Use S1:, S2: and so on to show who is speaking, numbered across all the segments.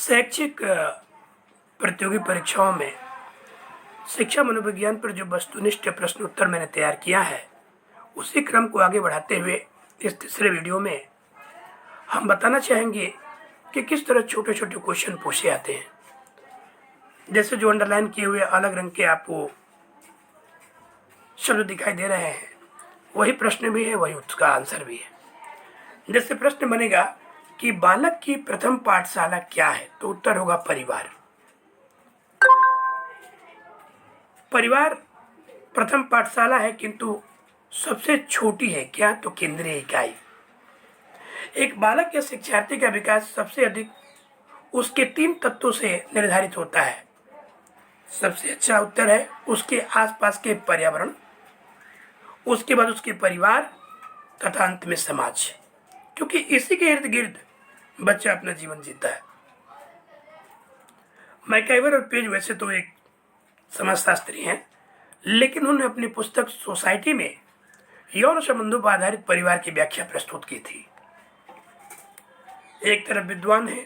S1: शैक्षिक प्रतियोगी परीक्षाओं में शिक्षा मनोविज्ञान पर जो वस्तुनिष्ठ प्रश्न उत्तर मैंने तैयार किया है, उसी क्रम को आगे बढ़ाते हुए इस तीसरे वीडियो में हम बताना चाहेंगे कि किस तरह छोटे छोटे क्वेश्चन पूछे जाते हैं। जैसे जो अंडरलाइन किए हुए अलग रंग के आपको शब्द दिखाई दे रहे हैं, वही प्रश्न भी है, वही उसका आंसर भी है। जैसे प्रश्न बनेगा कि बालक की प्रथम पाठशाला क्या है, तो उत्तर होगा परिवार। परिवार प्रथम पाठशाला है, किंतु सबसे छोटी है क्या, तो केंद्रीय इकाई। एक बालक या शिक्षार्थी का विकास सबसे अधिक उसके 3 तत्वों से निर्धारित होता है। सबसे अच्छा उत्तर है उसके आसपास के पर्यावरण, उसके बाद उसके परिवार तथा अंत में समाज, क्योंकि इसी के इर्द गिर्द बच्चा अपना जीवन जीता है। मैकाइवर और पेज वैसे तो एक समाजशास्त्री हैं, लेकिन उन्होंने अपनी पुस्तक सोसाइटी में यौन संबंधों पर आधारित परिवार की व्याख्या प्रस्तुत की थी। एक तरफ विद्वान है,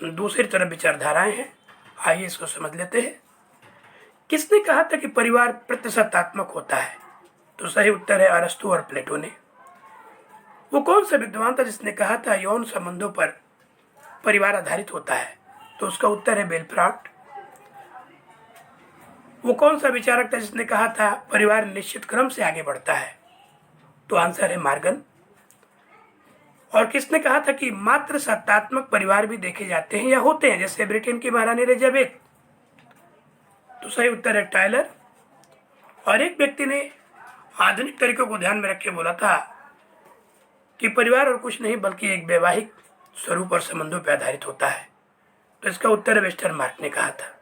S1: दूसरी तरफ विचारधाराएं हैं। आइए इसको समझ लेते हैं। किसने कहा था कि परिवार प्रतिशतात्मक होता है, तो सही उत्तर है अरस्तु और प्लेटो ने। वो कौन सा विद्वान था जिसने कहा था यौन संबंधों पर परिवार आधारित होता है, तो उसका उत्तर है बेलफ्राट। वो कौन सा विचारक था जिसने कहा था परिवार निश्चित क्रम से आगे बढ़ता है, तो आंसर है मार्गन। और किसने कहा था कि मात्र सत्तात्मक परिवार भी देखे जाते हैं या होते हैं, जैसे ब्रिटेन की महारानी एलिजाबेथ, तो सही उत्तर है टायलर। और एक व्यक्ति ने आधुनिक तरीकों को ध्यान में रख के बोला था कि परिवार और कुछ नहीं बल्कि एक वैवाहिक स्वरूप और संबंधों पर आधारित होता है, तो इसका उत्तर वेस्टरमार्क ने कहा था।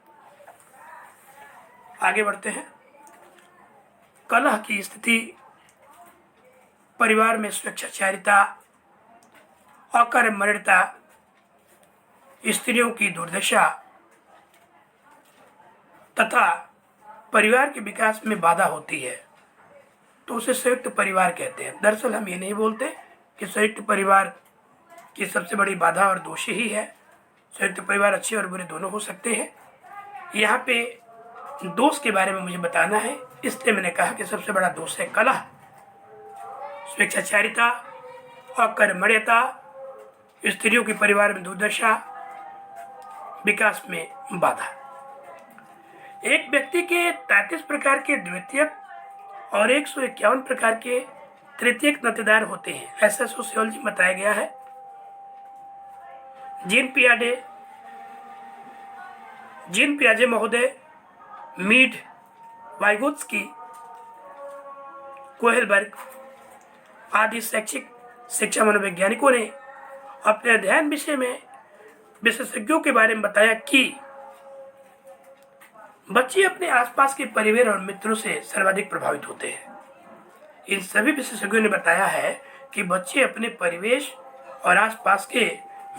S1: आगे बढ़ते हैं। कलह की स्थिति, परिवार में स्वेच्छाचारिता, अकर्मण्यता, स्त्रियों की दुर्दशा तथा परिवार के विकास में बाधा होती है, तो उसे संयुक्त परिवार कहते हैं। दरअसल हम ये नहीं बोलते कि संयुक्त परिवार की सबसे बड़ी बाधा और दोषी ही है। संयुक्त परिवार अच्छे और बुरे दोनों हो सकते हैं। यहाँ पे दोष के बारे में मुझे बताना है, इसलिए मैंने कहा कि सबसे बड़ा दोष है कलह, स्वेच्छाचारिता, अकर्मण्यता, स्त्रियों की परिवार में दुर्दशा, विकास में बाधा। एक व्यक्ति के 33 प्रकार के द्वितीयक और 151 प्रकार के तृतीयक नातेदार होते हैं, ऐसा सोशियोलॉजी में बताया गया है। जीन पियाजे महोदय, मीड, वाइगोत्स्की, कोहेलबर्ग आदि शिक्षा मनोवैज्ञानिकों ने अपने अध्ययन विषय में विशेषज्ञों के बारे में बताया कि बच्चे अपने आसपास के परिवार और मित्रों से सर्वाधिक प्रभावित होते हैं। इन सभी विशेषज्ञों ने बताया है कि बच्चे अपने परिवेश और आसपास के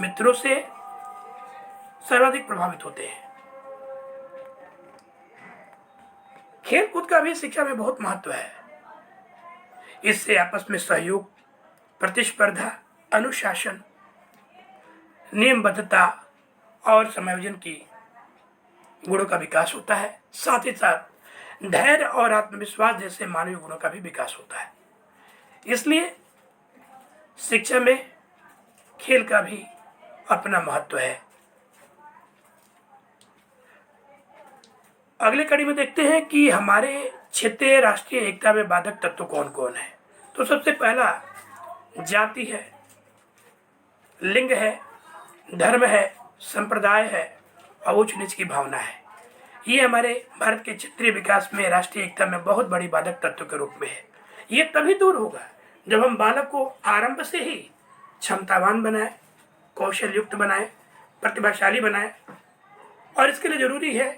S1: मित्रों से सर्वाधिक प्रभावित होते हैं। खेल कूद का भी शिक्षा में बहुत महत्व है। इससे आपस में सहयोग, प्रतिस्पर्धा, अनुशासन, नियमबद्धता और समायोजन की गुणों का विकास होता है। साथ ही साथ धैर्य और आत्मविश्वास जैसे मानवीय गुणों का भी विकास होता है। इसलिए शिक्षा में खेल का भी अपना महत्व है। अगले कड़ी में देखते हैं कि हमारे क्षेत्रीय राष्ट्रीय एकता में बाधक तत्व कौन कौन है। तो सबसे पहला जाति है, लिंग है, धर्म है, संप्रदाय है और ऊंच नीच की भावना है। ये हमारे भारत के क्षेत्रीय विकास में, राष्ट्रीय एकता में बहुत बड़ी बाधक तत्व के रूप में है। ये तभी दूर होगा जब हम बालक को आरंभ से ही क्षमतावान बनाए, कौशल युक्त बनाए, प्रतिभाशाली बनाए। और इसके लिए जरूरी है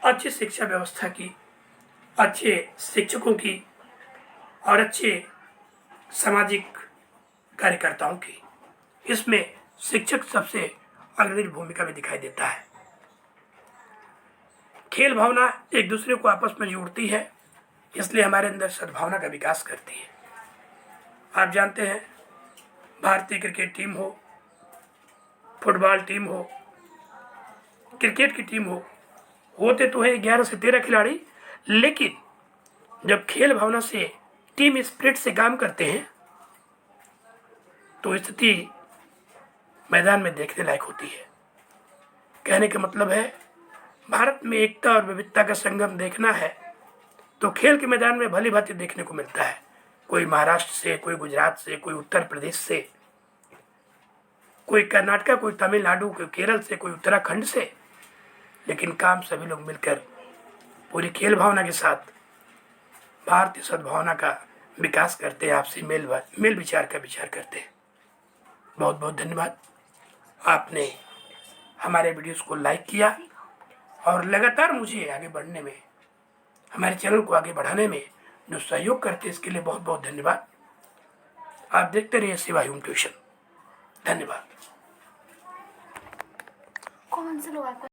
S1: अच्छी शिक्षा व्यवस्था की, अच्छे शिक्षकों की और अच्छे सामाजिक कार्यकर्ताओं की। इसमें शिक्षक सबसे अग्रणी भूमिका में दिखाई देता है। खेल भावना एक दूसरे को आपस में जोड़ती है, इसलिए हमारे अंदर सद्भावना का विकास करती है। आप जानते हैं भारतीय क्रिकेट टीम हो फुटबॉल टीम हो, क्रिकेट की टीम हो, होते तो है 11 से 13 खिलाड़ी, लेकिन जब खेल भावना से, टीम स्पिरिट से काम करते हैं तो स्थिति मैदान में देखने लायक होती है। कहने का मतलब है, भारत में एकता और विविधता का संगम देखना है तो खेल के मैदान में भली भांति देखने को मिलता है। कोई महाराष्ट्र से, कोई गुजरात से, कोई उत्तर प्रदेश से, कोई कर्नाटक, कोई तमिलनाडु, कोई केरल से, कोई उत्तराखंड से, लेकिन काम सभी लोग मिलकर पूरी खेल भावना के साथ भारतीय सद्भावना का विकास करते हैं, आपसी मेल विचार का विचार करते हैं। बहुत बहुत धन्यवाद। आपने हमारे वीडियोस को लाइक किया और लगातार मुझे आगे बढ़ने में, हमारे चैनल को आगे बढ़ाने में जो सहयोग करते हैं, इसके लिए बहुत बहुत धन्यवाद। आप देखते रहिए शिवा ह्यूमन ट्यूशन। धन्यवाद।
S2: कौन से लोग आपको